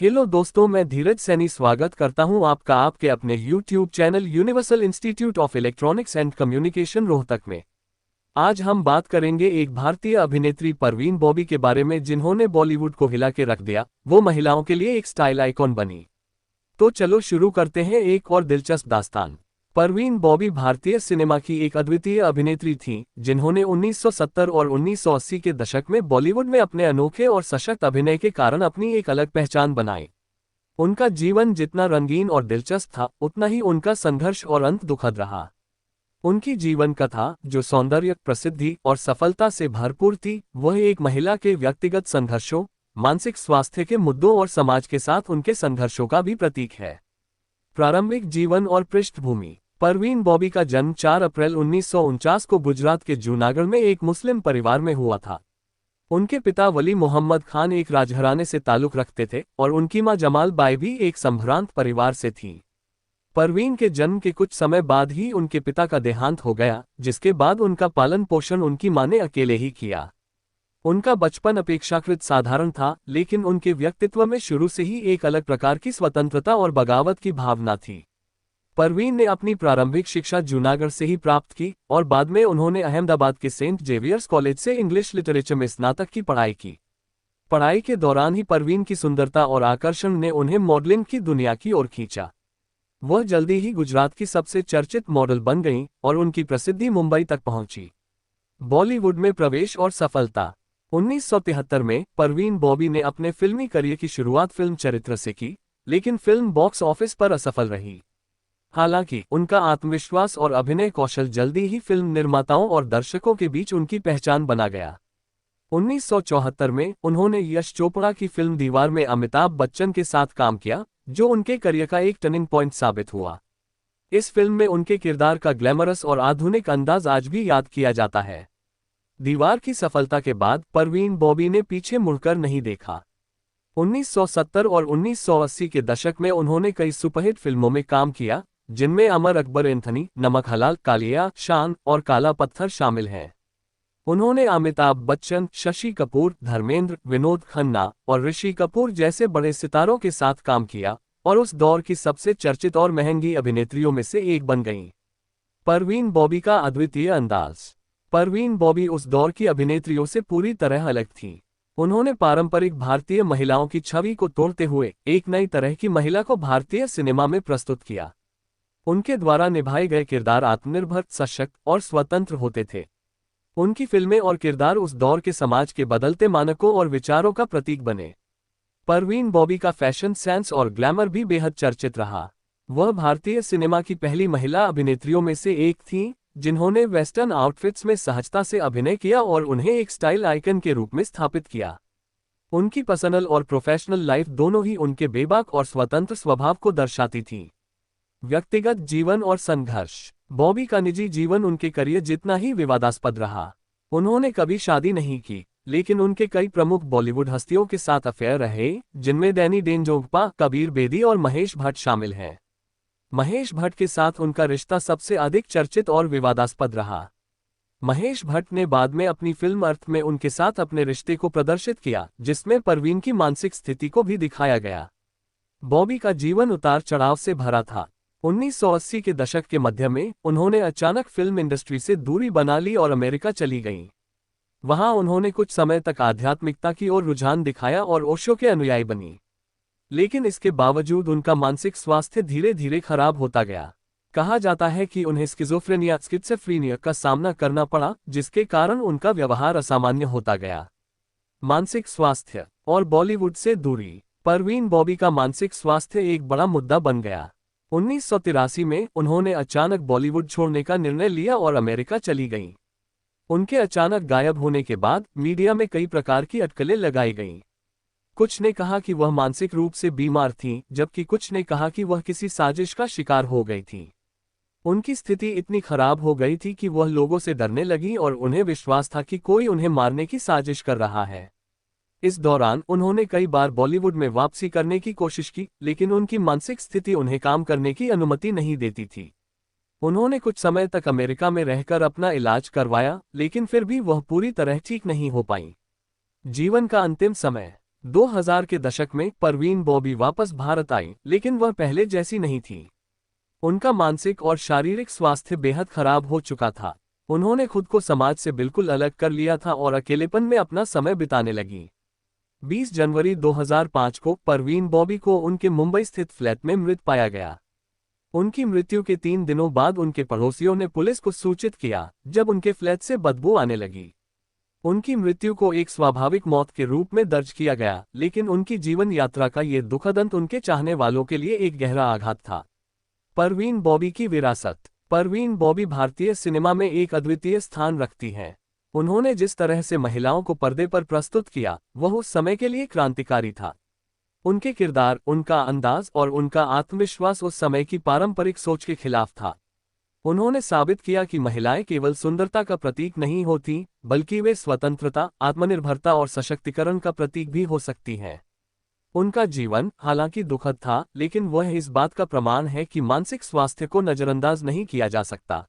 Hello दोस्तों, मैं धीरज सैनी स्वागत करता हूं आपका आपके अपने YouTube channel universal institute of electronics and communication Rohtak में। आज हम बात करेंगे एक भारतीय अभिनेत्री परवीन बॉबी के बारे में जिन्होंने बॉलीवुड को हिला के रख दिया। वो महिलाओं के लिए एक स्टाइल आइकॉन बनी। तो चलो शुरू करते हैं एक और दिलचस्प दास्तान। परवीन बॉबी भारतीय सिनेमा की एक अद्वितीय अभिनेत्री थीं, जिन्होंने 1970 और 1980 के दशक में बॉलीवुड में अपने अनोखे और सशक्त अभिनय के कारण अपनी एक अलग पहचान बनाई। उनका जीवन जितना रंगीन और दिलचस्प था, उतना ही उनका संघर्ष और अंत दुखद रहा। उनकी जीवन कथा, जो सौंदर्य, प्रसिद्धि और सफलता से भरपूर थी, वह एक महिला के व्यक्तिगत संघर्षों, मानसिक स्वास्थ्य के मुद्दों और समाज के साथ उनके संघर्षों का भी प्रतीक है। प्रारंभिक जीवन और पृष्ठभूमि। परवीन बॉबी का जन्म 4 अप्रैल 1949 को गुजरात के जूनागढ़ में एक मुस्लिम परिवार में हुआ था। उनके पिता वली मोहम्मद खान एक राजघराने से ताल्लुक रखते थे और उनकी मां जमाल बाई भी एक संभ्रांत परिवार से थीं। परवीन के जन्म के कुछ समय बाद ही उनके पिता का देहांत हो गया, जिसके बाद उनका पालन पोषण उनकी मां ने अकेले ही किया। उनका बचपन अपेक्षाकृत साधारण था, लेकिन उनके व्यक्तित्व में शुरू से ही एक अलग प्रकार की स्वतंत्रता और बगावत की भावना थी। परवीन ने अपनी प्रारंभिक शिक्षा जूनागढ़ से ही प्राप्त की और बाद में उन्होंने अहमदाबाद के सेंट जेवियर्स कॉलेज से इंग्लिश लिटरेचर में स्नातक की पढ़ाई की। पढ़ाई के दौरान ही परवीन की सुंदरता और आकर्षण ने उन्हें मॉडलिंग की दुनिया की ओर खींचा। वह जल्दी ही गुजरात की सबसे चर्चित मॉडल बन गईं और उनकी प्रसिद्धि मुंबई तक पहुंची। बॉलीवुड में प्रवेश और सफलता। 1973 में परवीन बॉबी ने अपने फिल्मी करियर की शुरुआत फिल्म चरित्र से की, लेकिन फिल्म बॉक्स ऑफिस पर असफल रही। हालांकि उनका आत्मविश्वास और अभिनय कौशल जल्दी ही फिल्म निर्माताओं और दर्शकों के बीच उनकी पहचान बना गया। 1974 में उन्होंने यश चोपड़ा की फिल्म दीवार में अमिताभ बच्चन के साथ काम किया, जो उनके करियर का एक टर्निंग पॉइंट साबित हुआ। इस फिल्म में उनके किरदार का ग्लैमरस और आधुनिक अंदाज आज भी याद किया जाता है। दीवार की सफलता के बाद परवीन बॉबी ने पीछे मुड़कर नहीं देखा। 1970 और 1980 के दशक में उन्होंने कई सुपरहिट फिल्मों में काम किया, जिनमें अमर अकबर एंथनी, नमक हलाल, कालिया, शान और काला पत्थर शामिल हैं। उन्होंने अमिताभ बच्चन, शशि कपूर, धर्मेंद्र, विनोद खन्ना और ऋषि कपूर जैसे बड़े सितारों के साथ काम किया और उस दौर की सबसे चर्चित और महंगी अभिनेत्रियों में से एक बन गईं। परवीन बॉबी का अद्वितीय अंदाज। परवीन बॉबी उस दौर की अभिनेत्रियों से पूरी तरह अलग थीं। उन्होंने पारंपरिक भारतीय महिलाओं की छवि को तोड़ते हुए एक नई तरह की महिला को भारतीय सिनेमा में प्रस्तुत किया। उनके द्वारा निभाए गए किरदार आत्मनिर्भर, सशक्त और स्वतंत्र होते थे। उनकी फिल्में और किरदार उस दौर के समाज के बदलते मानकों और विचारों का प्रतीक बने। परवीन बॉबी का फैशन सेंस और ग्लैमर भी बेहद चर्चित रहा। वह भारतीय सिनेमा की पहली महिला अभिनेत्रियों में से एक थीं, जिन्होंने वेस्टर्न आउटफिट्स में सहजता से अभिनय किया और उन्हें एक स्टाइल आइकन के रूप में स्थापित किया। उनकी पर्सनल और प्रोफेशनल लाइफ दोनों ही उनके बेबाक और स्वतंत्र स्वभाव को दर्शाती थी। व्यक्तिगत जीवन और संघर्ष। बॉबी का निजी जीवन उनके करियर जितना ही विवादास्पद रहा। उन्होंने कभी शादी नहीं की, लेकिन उनके कई प्रमुख बॉलीवुड हस्तियों के साथ अफेयर रहे, जिनमें डैनी डेंजोंगपा, कबीर बेदी और महेश भट्ट शामिल हैं। महेश भट्ट के साथ उनका रिश्ता सबसे अधिक चर्चित और विवादास्पद रहा। महेश भट्ट ने बाद में अपनी फिल्म अर्थ में उनके साथ अपने रिश्ते को प्रदर्शित किया, जिसमें परवीन की मानसिक स्थिति को भी दिखाया गया। बॉबी का जीवन उतार चढ़ाव से भरा था। 1980 के दशक के मध्य में उन्होंने अचानक फिल्म इंडस्ट्री से दूरी बना ली और अमेरिका चली गईं। वहां उन्होंने कुछ समय तक आध्यात्मिकता की ओर रुझान दिखाया और ओशो के अनुयायी बनी। लेकिन इसके बावजूद उनका मानसिक स्वास्थ्य धीरे धीरे खराब होता गया। कहा जाता है कि उन्हें स्किज़ोफ्रेनिया का सामना करना पड़ा, जिसके कारण उनका व्यवहार असामान्य होता गया। मानसिक स्वास्थ्य और बॉलीवुड से दूरी। परवीन बॉबी का मानसिक स्वास्थ्य एक बड़ा मुद्दा बन गया। 1983 में उन्होंने अचानक बॉलीवुड छोड़ने का निर्णय लिया और अमेरिका चली गईं। उनके अचानक गायब होने के बाद मीडिया में कई प्रकार की अटकलें लगाई गईं। कुछ ने कहा कि वह मानसिक रूप से बीमार थीं, जबकि कुछ ने कहा कि वह किसी साजिश का शिकार हो गई थीं। उनकी स्थिति इतनी खराब हो गई थी कि वह लोगों से डरने लगीं और उन्हें विश्वास था कि कोई उन्हें मारने की साजिश कर रहा है। इस दौरान उन्होंने कई बार बॉलीवुड में वापसी करने की कोशिश की, लेकिन उनकी मानसिक स्थिति उन्हें काम करने की अनुमति नहीं देती थी। उन्होंने कुछ समय तक अमेरिका में रहकर अपना इलाज करवाया, लेकिन फिर भी वह पूरी तरह ठीक नहीं हो पाईं। जीवन का अंतिम समय। 2000 के दशक में परवीन बॉबी वापस भारत आई, लेकिन वह पहले जैसी नहीं थी। उनका मानसिक और शारीरिक स्वास्थ्य बेहद खराब हो चुका था। उन्होंने खुद को समाज से बिल्कुल अलग कर लिया था और अकेलेपन में अपना समय बिताने लगी। 20 जनवरी 2005 को परवीन बॉबी को उनके मुंबई स्थित फ्लैट में मृत पाया गया। उनकी मृत्यु के 3 दिनों बाद उनके पड़ोसियों ने पुलिस को सूचित किया, जब उनके फ्लैट से बदबू आने लगी। उनकी मृत्यु को एक स्वाभाविक मौत के रूप में दर्ज किया गया, लेकिन उनकी जीवन यात्रा का ये दुखद अंत उनके चाहने वालों के लिए एक गहरा आघात था। परवीन बॉबी की विरासत। परवीन बॉबी भारतीय सिनेमा में एक अद्वितीय स्थान रखती हैं। उन्होंने जिस तरह से महिलाओं को पर्दे पर प्रस्तुत किया, वह उस समय के लिए क्रांतिकारी था। उनके किरदार, उनका अंदाज और उनका आत्मविश्वास उस समय की पारंपरिक सोच के खिलाफ था। उन्होंने साबित किया कि महिलाएं केवल सुंदरता का प्रतीक नहीं होती, बल्कि वे स्वतंत्रता, आत्मनिर्भरता और सशक्तिकरण का प्रतीक भी हो सकती हैं। उनका जीवन हालांकि दुखद था, लेकिन वह इस बात का प्रमाण है कि मानसिक स्वास्थ्य को नजरअंदाज नहीं किया जा सकता।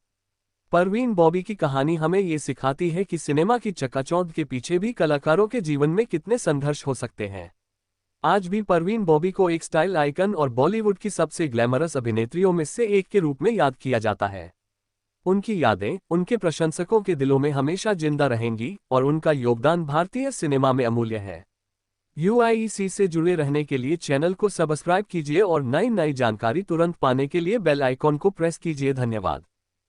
परवीन बॉबी की कहानी हमें ये सिखाती है कि सिनेमा की चकाचौंध के पीछे भी कलाकारों के जीवन में कितने संघर्ष हो सकते हैं। आज भी परवीन बॉबी को एक स्टाइल आइकन और बॉलीवुड की सबसे ग्लैमरस अभिनेत्रियों में से एक के रूप में याद किया जाता है। उनकी यादें उनके प्रशंसकों के दिलों में हमेशा जिंदा रहेंगी और उनका योगदान भारतीय सिनेमा में अमूल्य है। UIEC से जुड़े रहने के लिए चैनल को सब्सक्राइब कीजिए और नई जानकारी तुरंत पाने के लिए बेल आइकॉन को प्रेस कीजिए। धन्यवाद।